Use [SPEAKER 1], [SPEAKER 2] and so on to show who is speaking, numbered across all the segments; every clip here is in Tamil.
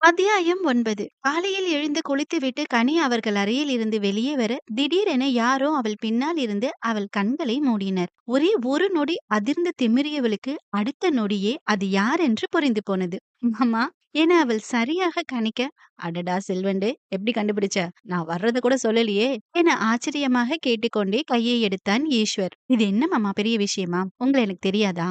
[SPEAKER 1] அத்தியாயம் 9. காலையில் எழுந்து குளித்துவிட்டு கனி அவர்கள் அறையில் இருந்து வெளியே வர திடீரென யாரோ அவள் பின்னால் இருந்து அவள் கண்களை மூடினர். ஒரே ஒரு நொடி அதிர்ந்து திமிரியவளுக்கு அடுத்த நொடியே அது யார் என்று புரிந்து போனது. மாமா என அவள் சரியாக கணிக்க, அடடா செல்வண்டு, எப்படி கண்டுபிடிச்ச? நான் வர்றத கூட சொல்லலையே என ஆச்சரியமாக கேட்டுக்கொண்டே கையை எடுத்தான் ஈஸ்வர். இது என்ன மாமா பெரிய விஷயமா? உங்களை எனக்கு தெரியாதா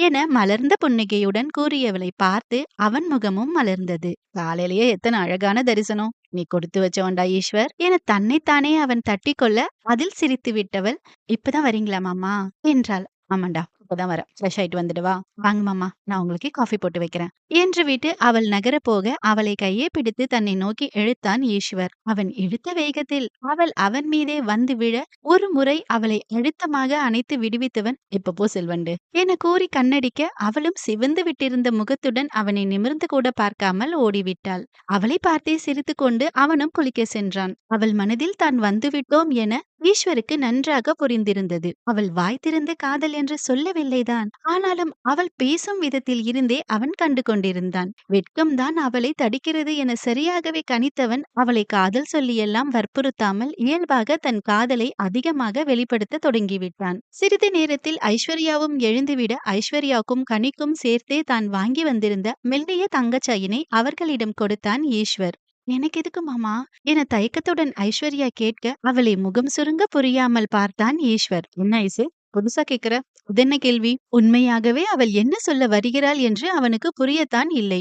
[SPEAKER 1] என மலர்ந்த புன்னகையுடன் கூறியவளை பார்த்து அவன் முகமும் மலர்ந்தது. காலையிலேயே எத்தனை அழகான தரிசனம்! நீ கொடுத்து வச்சவன்டா ஈஸ்வர் என தன்னைத்தானே அவன் தட்டிக்கொள்ள அதில் சிரித்து விட்டவள், இப்பதான் வரீங்களா மாமா என்றாள். ஆமாண்டா, இப்பதான் வரேன். ஃப்ரெஷ் ஆயிட்டு வந்துடுவா. வாங்க மாமா, நான் உங்களுக்கு காஃபி போட்டு வைக்கிறேன் என்று விட்டு அவள் நகர போக அவளை கையே பிடித்து தன்னை நோக்கி இழுத்தான் ஈஸ்வர். அவன் இழுத்த வேகத்தில் அவள் அவன் மீதே வந்து விழ ஒரு முறை அவளை அழுத்தமாக அணைத்து விடுவித்தவன், இப்ப போ செல்வண்டு என கூறி கண்ணடிக்க அவளும் சிவந்து விட்டிருந்த முகத்துடன் அவனை நிமிர்ந்து கூட பார்க்காமல் ஓடிவிட்டாள். அவளை பார்த்தே சிரித்து கொண்டு அவனும் குளிக்க சென்றான். அவள் மனதில் தான் வந்துவிட்டோம் என ஈஸ்வருக்கு நன்றாக புரிந்திருந்தது. அவள் வாய் திறந்து காதல் என்று சொல்லவில்லைதான். ஆனாலும் அவள் பேசும் விதத்தில் இருந்தே அவன் கண்டு கொண்டிருந்தான். வெட்கம்தான் அவளை தடிக்கிறது என சரியாகவே கணித்தவன் அவளை காதல் சொல்லியெல்லாம் வற்புறுத்தாமல் இயல்பாக தன் காதலை அதிகமாக வெளிப்படுத்த தொடங்கிவிட்டான். சிறிது நேரத்தில் ஐஸ்வர்யாவும் எழுந்துவிட ஐஸ்வர்யாவுக்கும் கனிக்கும் சேர்த்தே தான் வாங்கி வந்திருந்த மெல்லிய தங்கச் செயினை அவர்களிடம் கொடுத்தான் ஈஸ்வர். எனக்கு எதுக்கு மாமா என தயக்கத்துடன் ஐஸ்வர்யா கேட்க அவளை முகம் சுருங்க புரியாமல் பார்த்தான் ஈஸ்வர். என்ன ஐசு, புதுசா கேக்குற? இதென்ன கேள்வி? உண்மையாகவே அவள் என்ன சொல்ல வருகிறாள் என்று அவனுக்கு புரியத்தான் இல்லை.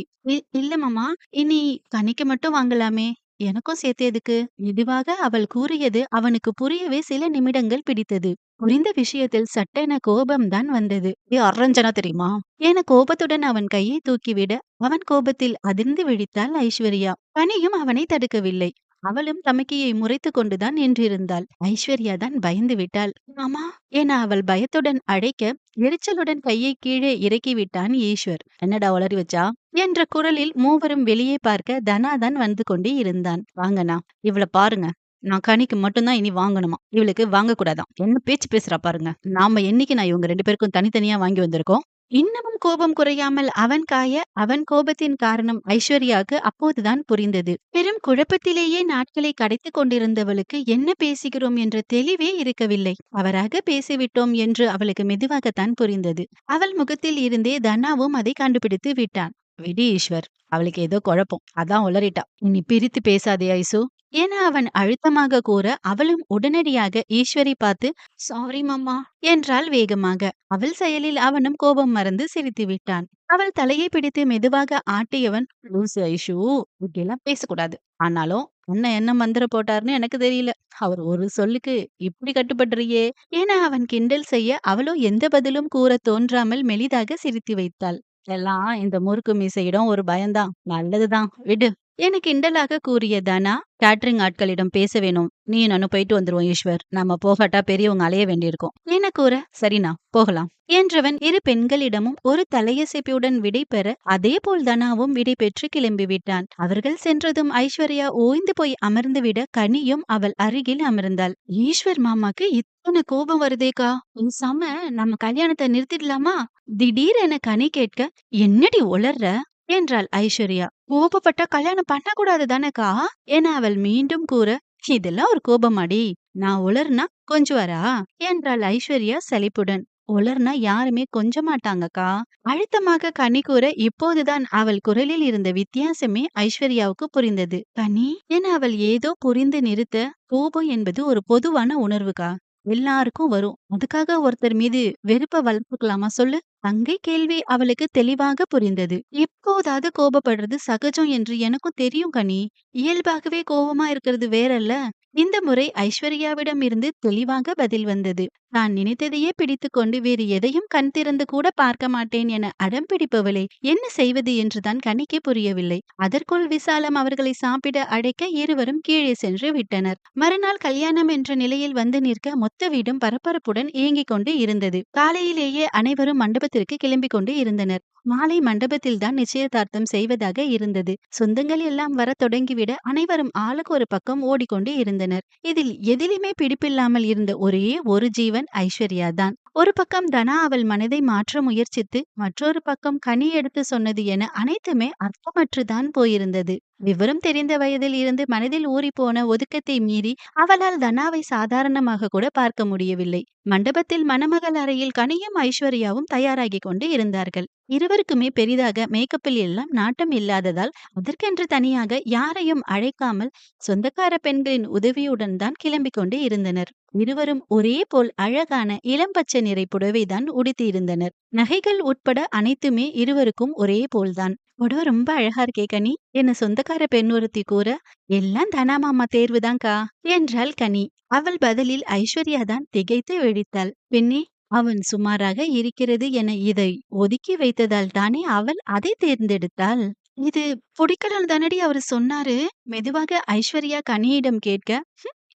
[SPEAKER 1] இல்ல மாமா, இனி கனிக்கு மட்டும் வாங்கலாமே, எனக்கும் சேர்த்து எதுக்கு? மெதுவாக அவள் கூறியது அவனுக்கு புரியவே சில நிமிடங்கள் பிடித்தது. புரிந்த விஷயத்தில் சட்டென கோபம்தான் வந்தது. அரஞ்சனா தெரியுமா என கோபத்துடன் அவன் கையை தூக்கிவிட அவன் கோபத்தில் அதிர்ந்து விழித்தாள் ஐஸ்வர்யா. கனியும் அவனை தடுக்கவில்லை. அவளும் தமக்கையை முறைத்து கொண்டுதான் நின்றிருந்தாள். ஐஸ்வர்யா தான் பயந்து விட்டாள். மாமா என அவள் பயத்துடன் அழைக்க எரிச்சலுடன் கையை கீழே இறக்கிவிட்டான் ஈஸ்வர். என்னடா உளறி வச்சா என்ற குரலில் மூவரும் வெளியே பார்க்க தனாதான் வந்து கொண்டே இருந்தான். வாங்கண்ணா, இவள பாருங்க, நான் கனிக்கு மட்டும்தான் இனி வாங்கணுமா, இவளுக்கு வாங்க கூடாதாம். என்ன பேச்சு பேசுறா பாருங்க. நாம என்னைக்கு நான் இவங்க 2 பேருக்கும் தனித்தனியா வாங்கி வந்திருக்கோம். இன்னமும் கோபம் குறையாமல் அவன் காய அவன் கோபத்தின் காரணம் ஐஸ்வர்யாவுக்கு அப்போதுதான் புரிந்தது. பெரும் குழப்பத்திலேயே நாட்களை கடைத்துக் கொண்டிருந்தவளுக்கு என்ன பேசுகிறோம் என்ற தெளிவே இருக்கவில்லை. அவராக பேசிவிட்டோம் என்று அவளுக்கு மெதுவாகத்தான் புரிந்தது. அவள் முகத்தில் இருந்தே தனாவும் அதை கண்டுபிடித்து விட்டான். விடி ஈஸ்வர், அவளுக்கு ஏதோ குழப்பம், அதான் உளறிட்டா. இனி பிரித்து பேசாதே ஐசு என அவன் அழுத்தமாக கூற அவளும் உடனடியாக ஈஸ்வரி பார்த்து சாரி மாமா என்றாள் வேகமாக. அவள் செயலில் அவனும் கோபம் மறந்து சிரித்து விட்டான். அவள் தலையை பிடித்து மெதுவாக ஆட்டியவன், லூசு ஐஷு, இப்படியெல்லாம் பேசக்கூடாது. ஆனாலும் அண்ணன் என்ன மந்திர போட்டாருன்னு எனக்கு தெரியல. அவர் ஒரு சொல்லுக்கு இப்படி கட்டுப்படுறியே என அவன் கிண்டல் செய்ய அவளோ எந்த பதிலும் கூற தோன்றாமல் மெலிதாக சிரித்து வைத்தாள். எல்லாம் இந்த முறுக்கு மீசையிடம் ஒரு பயம்தான், நல்லதுதான் விடு என கிண்டலாக கூறிய தனா, கேட்டரிங் ஆட்களிடம் பேச வேணும், நீ நானும் போயிட்டு வந்துருவோம் ஈஸ்வர், நம்ம போகாட்டா பெரியவங்க அலைய வேண்டியிருக்கும் என கூற, சரிண்ணா போகலாம் என்றவன் இரு பெண்களிடமும் ஒரு தலையசைப்புடன் விடை பெற அதே போல் தனாவும் விடை பெற்று கிளம்பிவிட்டான். அவர்கள் சென்றதும் ஐஸ்வர்யா ஓய்ந்து போய் அமர்ந்து விட கனியும் அவள் அருகில் அமர்ந்தாள். ஈஸ்வர் மாமாக்கு இத்தனை கோபம் வருதேக்கா, பேசாம நம்ம கல்யாணத்தை நிறுத்திடலாமா திடீரென கனி கேட்க, என்னடி உளர்ற என்றாள் ஐஸ்வர்யா. கோபப்பட்ட கல்யாணம் பண்ணக்கூடாது தானக்கா என அவள் மீண்டும் கூற, இதெல்லாம் ஒரு கோபமாடி, நான் உளர்னா கொஞ்சுவாரா என்றாள் ஐஸ்வர்யா சலிப்புடன். உளர்னா யாருமே கொஞ்ச மாட்டாங்கக்கா அழுத்தமாக கனி கூற, இப்போதுதான் அவள் குரலில் இருந்த வித்தியாசமே ஐஸ்வர்யாவுக்கு புரிந்தது. கனி என அவள் ஏதோ புரிந்து நிறுத்த, கோபம் என்பது ஒரு பொதுவான உணர்வுக்கா, எல்லாருக்கும் வரும். அதுக்காக ஒருத்தர் மீது வெறுப்ப வளர்த்துக்கலாமா சொல்லு? தங்கை கேள்வி அவளுக்கு தெளிவாக புரிந்தது. எப்போதாவது கோபப்படுறது சகஜம் என்று எனக்கும் தெரியும் கனி. இயல்பாகவே கோபமா இருக்கிறது வேறல்ல. இந்த முறை ஐஸ்வர்யாவிடம் இருந்து தெளிவாக பதில் வந்தது. தான் நினைத்ததையே பிடித்துக்கொண்டு வேறு எதையும் கண் திறந்து கூட பார்க்க மாட்டேன் என அடம் பிடிப்பவளை என்ன செய்வது என்றுதான் கனிக்கு புரியவில்லை. அதற்குள் விசாலம் அவர்களை சாப்பிட அழைக்க இருவரும் கீழே சென்று விட்டனர். மறுநாள் கல்யாணம் என்ற நிலையில் வந்து நிற்க மொத்த வீடும் பரபரப்புடன் இயங்கிக் கொண்டு இருந்தது. காலையிலேயே அனைவரும் மண்டபத்திற்கு கிளம்பிக் கொண்டு இருந்தனர். மாலை மண்டபத்தில் தான் நிச்சயதார்த்தம் செய்வதாக இருந்தது. சொந்தங்கள் எல்லாம் வர தொடங்கிவிட அனைவரும் ஆளுக்கு ஒரு பக்கம் ஓடிக்கொண்டு இருந்தனர். இதில் எதிலுமே பிடிப்பில்லாமல் இருந்த ஒரே ஒரு ஜீவன் ஐஸ்வர்யா தான். ஒரு பக்கம் தனா அவள் மனதை மாற்ற முயற்சித்து, மற்றொரு பக்கம் கனி எடுத்து சொன்னது என அனைத்துமே அர்த்தமற்றுதான் போயிருந்தது. விவரம் தெரிந்த வயதில் இருந்து மனதில் ஊறிப்போன ஒதுக்கத்தை மீறி அவளால் தனாவை சாதாரணமாக கூட பார்க்க முடியவில்லை. மண்டபத்தில் மணமகள் அறையில் கனியும் ஐஸ்வர்யாவும் தயாராகி கொண்டு இருந்தார்கள். இருவருக்குமே பெரிதாக மேக்கப்பில் எல்லாம் நாட்டம் இல்லாததால் அதற்கென்று தனியாக யாரையும் அழைக்காமல் சொந்தக்கார பெண்களின் உதவியுடன் தான் கிளம்பிக் கொண்டு இருந்தனர். இருவரும் ஒரே போல் அழகான இளம்பச்சை நிறை புடவைதான் உடுத்தியிருந்தனர். நகைகள் உட்பட அனைத்துமே இருவருக்கும் ஒரே போல்தான். புடவை ரொம்ப அழகா இருக்கே கனி என சொந்தக்கார பெண் ஒருத்தி கூற, எல்லாம் தனா மாமா தேர்வுதான்கா என்றாள் கனி. அவள் பதிலில் ஐஸ்வர்யா தான் திகைத்து விழித்தாள். பெண்ணே, அவன் சுமாராக இருக்கிறது என இதை ஒதுக்கி வைத்ததால் தானே அவள் அதை தேர்ந்தெடுத்தாள். இது புடிக்கலன்னு தானடி அவரு சொன்னாரு. மெதுவாக ஐஸ்வர்யா கனியிடம் கேட்க,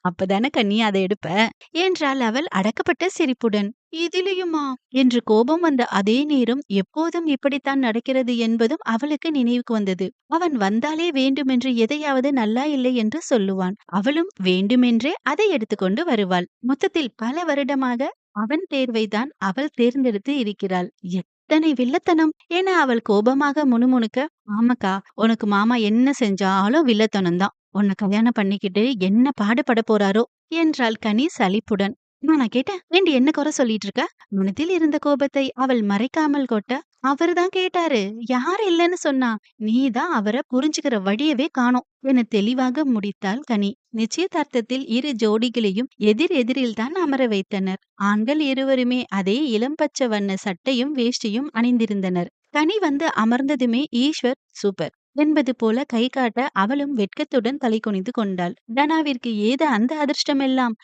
[SPEAKER 1] அப்பதானே கண்ணி அதை எடுப்ப என்றாள் அவள் அடக்கப்பட்ட சிரிப்புடன். இதிலையுமா என்று கோபம் வந்த அதே நேரம் எப்போதும் இப்படித்தான் நடக்கிறது என்பதும் அவளுக்கு நினைவுக்கு வந்தது. அவன் வந்தாலே வேண்டுமென்று எதையாவது நல்லா இல்லை என்று சொல்லுவான். அவளும் வேண்டுமென்றே அதை எடுத்துக்கொண்டு வருவாள். மொத்தத்தில் பல வருடமாக அவன் தேர்வைதான் அவள் தேர்ந்தெடுத்து இருக்கிறாள். எத்தனை வில்லத்தனம் என அவள் கோபமாக முணுமுணுக்க, ஆமாக்கா, உனக்கு மாமா என்ன செஞ்சாலும் வில்லத்தனம்தான். உன்னை கல்யாணம் பண்ணிக்கிட்டு என்ன பாடுபட போறாரோ என்றாள் கனி சலிப்புடன். நான் கேட்டேன், ஏண்டி என்ன குறை சொல்லிட்டு இருக்க? மனதில் இருந்த கோபத்தை அவள் மறைக்காமல் கொட்ட, அவர்தான் கேட்டாரு. யார் இல்லைன்னு சொன்னா? நீதான் அவரை புரிஞ்சுக்கிற வழியவே காணோம் என தெளிவாக முடித்தாள் கனி. நிச்சயதார்த்தத்தில் இரு ஜோடிகளையும் எதிர் எதிரில் தான் அமர வைத்தனர். ஆண்கள் இருவருமே அதே இளம்பச்சை வண்ண சட்டையும் வேஷ்டியும் அணிந்திருந்தனர். கனி வந்து அமர்ந்ததுமே ஈஸ்வர் சூப்பர் என்பது போல கை காட்ட அவளும் வெட்கத்துடன் தலை குனிந்து கொண்டாள். தனாவிற்கு ஏது அந்த அதிர்ஷ்டமெல்லாம்?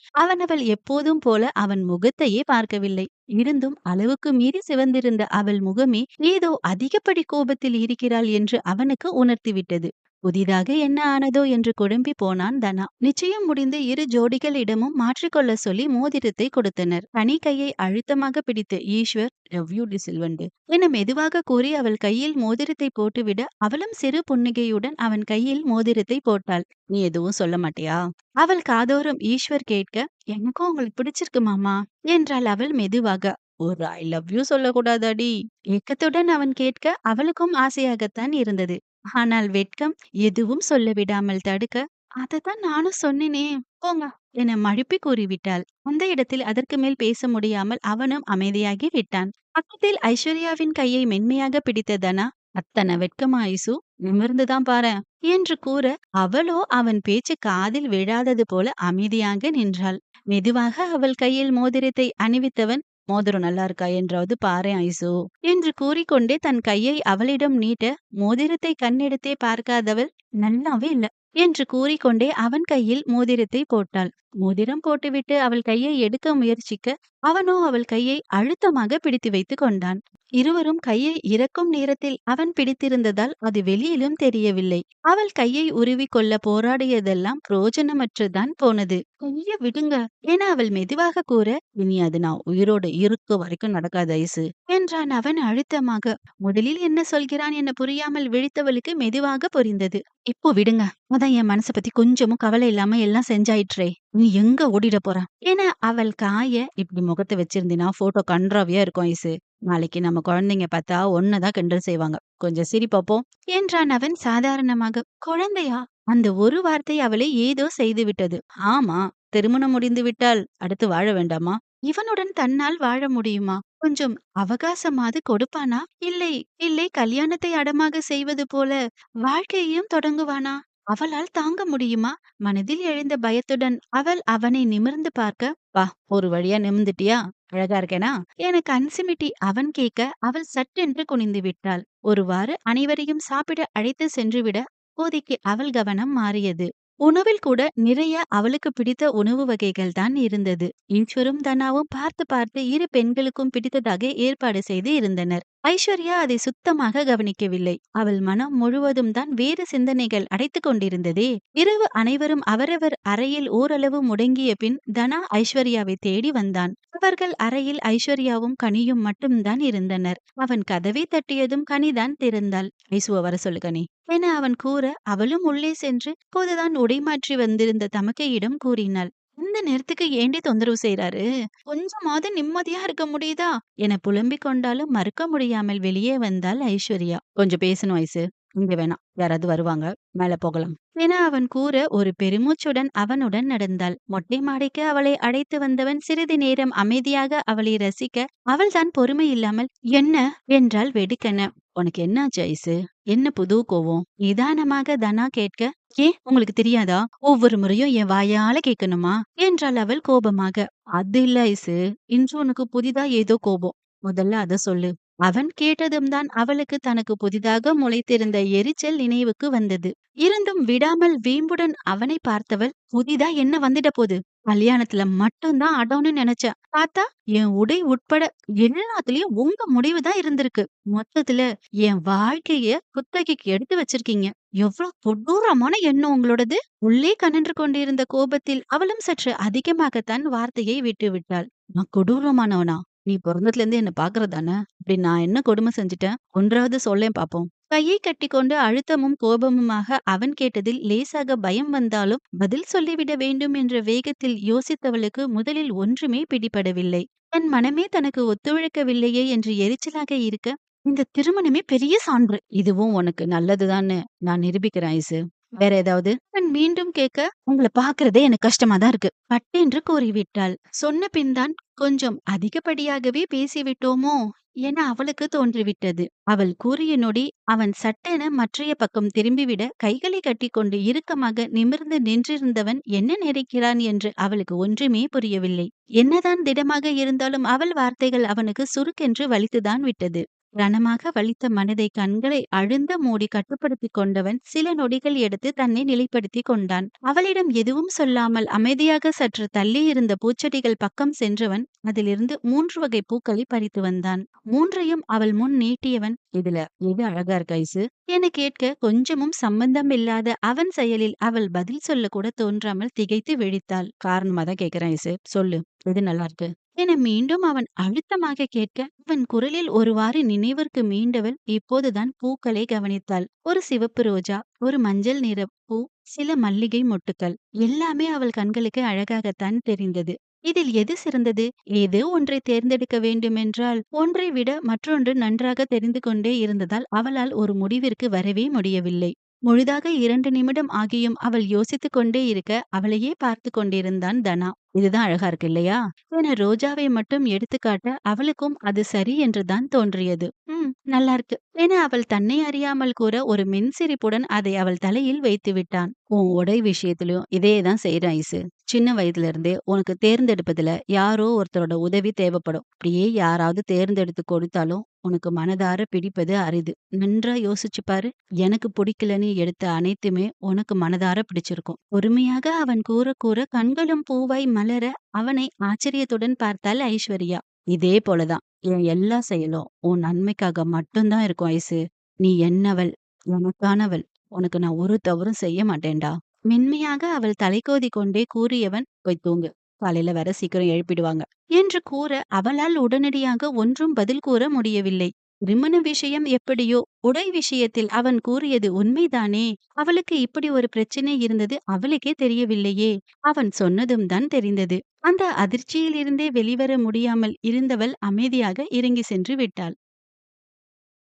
[SPEAKER 1] அவள் எப்போதும் போல அவன் முகத்தையே பார்க்கவில்லை. இருந்தும் அளவுக்கு மீறி சிவந்திருந்த அவள் முகமே ஏதோ அதிகப்படி கோபத்தில் இருக்கிறாள் என்று அவனுக்கு உணர்த்திவிட்டது. புதிதாக என்ன ஆனதோ என்று குழம்பி போனான் தனா. நிச்சயம் முடிந்து இரு ஜோடிகளிடமும் மாற்றிக்கொள்ள சொல்லி மோதிரத்தை கொடுத்தனர். கனி கையை அழுத்தமாக பிடித்து, ஈஸ்வர் லவ் யூ டி சில்வண்டு என மெதுவாக கூறி அவள் கையில் மோதிரத்தை போட்டுவிட, அவளும் சிறு புன்னகையுடன் அவன் கையில் மோதிரத்தை போட்டாள். நீ எதுவும் சொல்ல மாட்டியா? அவள் காதோறும் ஈஸ்வர் கேட்க, எனக்கும் உங்களுக்கு பிடிச்சிருக்கு மாமா என்றாள் அவள் மெதுவாக. ஒரு ஐ லவ் யூ சொல்லக்கூடாதாடி? ஏக்கத்துடன் அவன் கேட்க அவளுக்கும் ஆசையாகத்தான் இருந்தது. ஆனால் வெட்கம் எதுவும் சொல்ல விடாமல் தடுக்க, அதத்தான் நானும் சொன்னேனே, போங்க என மழுப்பி கூறிவிட்டாள். அந்த இடத்தில் அதற்கு மேல் பேச முடியாமல் அவனும் அமைதியாகி விட்டான். பக்கத்தில் ஐஸ்வர்யாவின் கையை மென்மையாக பிடித்த தனா, அத்தனை வெட்கமா ஐசு, நிமிர்ந்துதான் பாரேன் என்று கூற, அவளோ அவன் பேச்சு காதில் விழாதது போல அமைதியாக நின்றாள். மெதுவாக அவள் கையில் மோதிரத்தை அணிவித்தவன், மோதிரம் நல்லா இருக்கா என்றாவது பாரேன் ஐசு என்று கூறிக்கொண்டே தன் கையை அவளிடம் நீட்ட, மோதிரத்தை கண்ணெடுத்தே பார்க்காதவள், நல்லாவே இல்ல என்று கூறிக்கொண்டே அவன் கையில் மோதிரத்தை போட்டாள். மோதிரம் போட்டுவிட்டு அவள் கையை எடுக்க முயற்சிக்க, அவனோ அவள் கையை அழுத்தமாக பிடித்து வைத்துக் கொண்டான். இருவரும் கையை இறக்கும் நேரத்தில் அவன் பிடித்திருந்ததால் அது வெளியிலும் தெரியவில்லை. அவள் கையை உருவிக்கொள்ள போராடியதெல்லாம் புரோஜனமற்றுதான் போனது. கைய விடுங்க என அவள் மெதுவாக கூற, இனி அது நான் உயிரோடு இருக்க வரைக்கும் நடக்காது ஐசு என்றான் அவன் அழுத்தமாக. முதலில் என்ன சொல்கிறான் என புரியாமல் விழித்தவளுக்கு மெதுவாக புரிந்தது. இப்போ விடுங்க, அதான் என் மனசை பத்தி கொஞ்சமும் கவலை இல்லாம எல்லாம் செஞ்சாயிற்றே, நீ எங்க ஓடிட போற என அவள் காய, இப்படி முகத்தை வச்சிருந்தினா போட்டோ கன்றாவியா இருக்கும் ஐசு, நாளைக்கு நம்ம குழந்தைங்க பார்த்தா ஒன்னதான் கிண்டல் செய்வாங்க, கொஞ்சம் சிரிப்பப்போம் என்றான் அவன் சாதாரணமாக. குழந்தையா? அந்த ஒரு வார்த்தை அவளை ஏதோ செய்து விட்டது. ஆமா, திருமணம் முடிந்து விட்டால் அடுத்து வாழ வேண்டாமா? இவனுடன் தன்னால் வாழ முடியுமா? கொஞ்சம் அவகாசமாவது கொடுப்பானா? இல்லை இல்லை, கல்யாணத்தை அடமாக செய்வது போல வாழ்க்கையையும் தொடங்குவானா? அவளால் தாங்க முடியுமா? மனதில் எழுந்த பயத்துடன் அவள் அவனை நிமிர்ந்து பார்க்க, வா, ஒரு வழியா நிமிர்ந்துட்டியா? அழகா இருக்கேனா என கண் சிமிட்டி அவன் கேட்க, அவள் சட்டென்று குனிந்து விட்டாள். ஒருவாறு அனைவரையும் சாப்பிட அழைத்து சென்றுவிட, அப்போதைக்கு அவள் கவனம் மாறியது. உணவில் கூட நிறைய அவளுக்கு பிடித்த உணவு வகைகள் தான் இருந்தது. ஈஸ்வரும் தனாவும் பார்த்து பார்த்து இரு பெண்களுக்கும் பிடித்ததாக ஏற்பாடு செய்து இருந்தனர். ஐஸ்வர்யா அதை சுத்தமாக கவனிக்கவில்லை. அவள் மனம் முழுவதும் தான் வேறு சிந்தனைகள் அடைத்துக் கொண்டிருந்ததே. இரவு அனைவரும் அவரவர் அறையில் ஓரளவு முடங்கிய பின் தனா ஐஸ்வர்யாவை தேடி வந்தான். அவர்கள் அறையில் ஐஸ்வர்யாவும் கனியும் மட்டும்தான் இருந்தனர். அவன் கதவை தட்டியதும் கனிதான் திறந்தாள். ஐசுவ வர சொல்லு கனி என அவன் கூற, அவளும் உள்ளே சென்று போதுதான் உடைமாற்றி வந்திருந்த தமக்கையிடம் கூறினாள். இந்த நேரத்துக்கு ஏன்டி தொந்தரவு செய்றாரு? கொஞ்சமாவது நிம்மதியா இருக்க முடியுதா? என புலம்பிக் கொண்டாலும் மறுக்க முடியாமல் வெளியே வந்தாள் ஐஸ்வர்யா. கொஞ்சம் பேசணும் ஐசு. இங்க வேணாம். யாராவது வருவாங்க. மேல போகலாம். என அவன் கூற ஒரு பெருமூச்சுடன் அவனுடன் நடந்தாள். மொட்டை மாடிக்கு அவளை அழைத்து வந்தவன் சிறிது நேரம் அமைதியாக அவளை ரசிக்க அவள்தான் பொறுமை இல்லாமல் என்ன என்றாள் வெடுக்கென. உனக்கு என்னாச்சு ஐசு? என்ன புது கோவம்? நிதானமாக தனா கேட்க ஏன் உங்களுக்கு தெரியாதா? ஒவ்வொரு முறையும் என் வாயால கேட்கணுமா? என்றாள் அவள் கோபமாக. அது இல்ல ஐசு. இன்று உனக்கு புதிதா ஏதோ கோபம். முதல்ல அத சொல்லு. அவன் கேட்டதும் தான் அவளுக்கு தனக்கு புதிதாக முளைத்திருந்த எரிச்சல் நினைவுக்கு வந்தது. இருந்தும் விடாமல் வீம்புடன் அவனை பார்த்தவள் புதிதா என்ன வந்துட போது? கல்யாணத்துல மட்டும்தான் அடோன்னு நினைச்சேன். பார்த்தா என் உடை உட்பட எல்லாத்துலயும் உங்க முடிவு தான் இருந்திருக்கு. மொத்தத்துல என் வாழ்க்கைய குத்தகைக்கு எடுத்து வச்சிருக்கீங்க. எவ்வளவு கொடூரமான எண்ணம் உங்களோடது! உள்ளே கனன்று கொண்டிருந்த கோபத்தில் அவளும் சற்று அதிகமாகத்தான் வார்த்தையை விட்டு விட்டாள். நான் கொடூரமானவனா? நீ பொறந்ததுல இருந்து என்ன பாக்குறதானே? அப்படி நான் என்ன கொடுமை செஞ்சுட்டேன்? ஒன்றாவது சொல்லேன் பாப்போம். கையை கட்டிக்கொண்டு அழுத்தமும் கோபமுமாக அவன் கேட்டதில் லேசாக பயம் வந்தாலும் பதில் சொல்லிவிட வேண்டும் என்ற வேகத்தில் யோசித்தவளுக்கு முதலில் ஒன்றுமே பிடிபடவில்லை. தன் மனமே தனக்கு ஒத்துழைக்கவில்லையே என்று எரிச்சலாக இருக்க இந்த திருமணமே பெரிய சான்று. இதுவும் உனக்கு நல்லதுதான்னு நான் நிரூபிக்கிறேன் ஐசு. வேற ஏதாவது? அவன் மீண்டும் கேட்க உங்கள பாக்குறதே எனக்கு கஷ்டமா தான் இருக்கு. பட்டென்று கூறிவிட்டாள். சொன்ன பின்தான் கொஞ்சம் அதிகப்படியாகவே பேசிவிட்டோமோ என அவளுக்கு தோன்றிவிட்டது. அவள் கூறிய நொடி அவன் சட்டென மற்றைய பக்கம் திரும்பிவிட கைகளை கட்டிக்கொண்டு இறுக்கமாக நிமிர்ந்து நின்றிருந்தவன் என்ன நினைக்கிறான் என்று அவளுக்கு ஒன்றுமே புரியவில்லை. என்னதான் திடமாக இருந்தாலும் அவள் வார்த்தைகள் அவனுக்கு சுருக்கென்று வலித்துதான் விட்டது. ரணமாக வலித்த மனதை கண்களை அழுந்த மூடி கட்டுப்படுத்திக் கொண்டவன் சில நொடிகள் எடுத்து தன்னை நிலைப்படுத்திக் கொண்டான். அவளிடம் எதுவும் சொல்லாமல் அமைதியாக சற்று தள்ளி இருந்த பூச்செடிகள் பக்கம் சென்றவன் அதிலிருந்து 3 வகை பூக்களை பறித்து வந்தான். மூன்றையும் அவள் முன் நீட்டியவன் இதுல எது அழகா இருக்கு ஐசு என கேட்க கொஞ்சமும் சம்பந்தம் இல்லாத அவன் செயலில் அவள் பதில் சொல்ல கூட தோன்றாமல் திகைத்து விழித்தாள். காரணமா தான் கேக்குறேன் ஐசு, சொல்லு எது நல்லா இருக்கு என மீண்டும் அவன் அழுத்தமாக கேட்க அவன் குரலில் ஒருவாறு நினைவிற்கு மீண்டவள் இப்போதுதான் பூக்களை கவனித்தாள். ஒரு சிவப்பு ரோஜா, ஒரு மஞ்சள் நிற பூ, சில மல்லிகை மொட்டுக்கள். எல்லாமே அவள் கண்களுக்கு அழகாகத்தான் தெரிந்தது. இதில் எது சிறந்தது? ஏதோ ஒன்றை தேர்ந்தெடுக்க வேண்டுமென்றால் ஒன்றை விட மற்றொன்று நன்றாக தெரிந்து கொண்டே இருந்ததால் அவளால் ஒரு முடிவிற்கு வரவே முடியவில்லை. முழுதாக 2 நிமிடம் ஆகியும் அவள் யோசித்துக் கொண்டே இருக்க அவளையே பார்த்து கொண்டிருந்தான் தனா. இதுதான் அழகா இருக்கு இல்லையா என ரோஜாவை மட்டும் எடுத்துக்காட்ட அவளுக்கும் அது சரி என்றுதான் தோன்றியது. நல்லா இருக்கு என அவள் தன்னை அறியாமல் கூற ஒரு மென்சிரிப்புடன் அதை அவள் தலையில் வைத்து விட்டான். உன் உடை விஷயத்திலும் இதேதான் செய்யறேன் ஐசு. சின்ன வயதுல இருந்தே உனக்கு தேர்ந்தெடுப்பதுல யாரோ ஒருத்தரோட உதவி தேவைப்படும். அப்படியே யாராவது தேர்ந்தெடுத்து கொடுத்தாலும் உனக்கு மனதார பிடிப்பது அரிது. நன்றா யோசிச்சு பாரு. எனக்கு பிடிக்கலன்னு எடுத்த அனைத்துமே உனக்கு மனதார பிடிச்சிருக்கும். பொறுமையாக அவன் கூற கூற கண்களும் பூவாய் மலர அவனை ஆச்சரியத்துடன் பார்த்தாள் ஐஸ்வர்யா. இதே போலதான் என் எல்லா செயலும் உன் நன்மைக்காக மட்டும்தான் இருக்கும் ஐசு. நீ என்னவள், எனக்கானவள். உனக்கு நான் ஒரு தவறும் செய்ய மாட்டேன்டா. மென்மையாக அவள் தலைக்கோதி கொண்டே கூறியவன் போய் தூங்கு. காலையில வேற சீக்கிரம் எழுப்பிடுவாங்க என்று கூற அவளால் உடனடியாக ஒன்றும் பதில் கூற முடியவில்லை. திருமண விஷயம் எப்படியோ உடை விஷயத்தில் அவன் கூறியது உண்மைதானே. அவளுக்கு இப்படி ஒரு பிரச்சனை இருந்தது அவளுக்கே தெரியவில்லையே. அவன் சொன்னதும் தான் தெரிந்தது. அந்த அதிர்ச்சியிலிருந்தே வெளிவர முடியாமல் இருந்தவள் அமைதியாக இறங்கி சென்று விட்டாள்.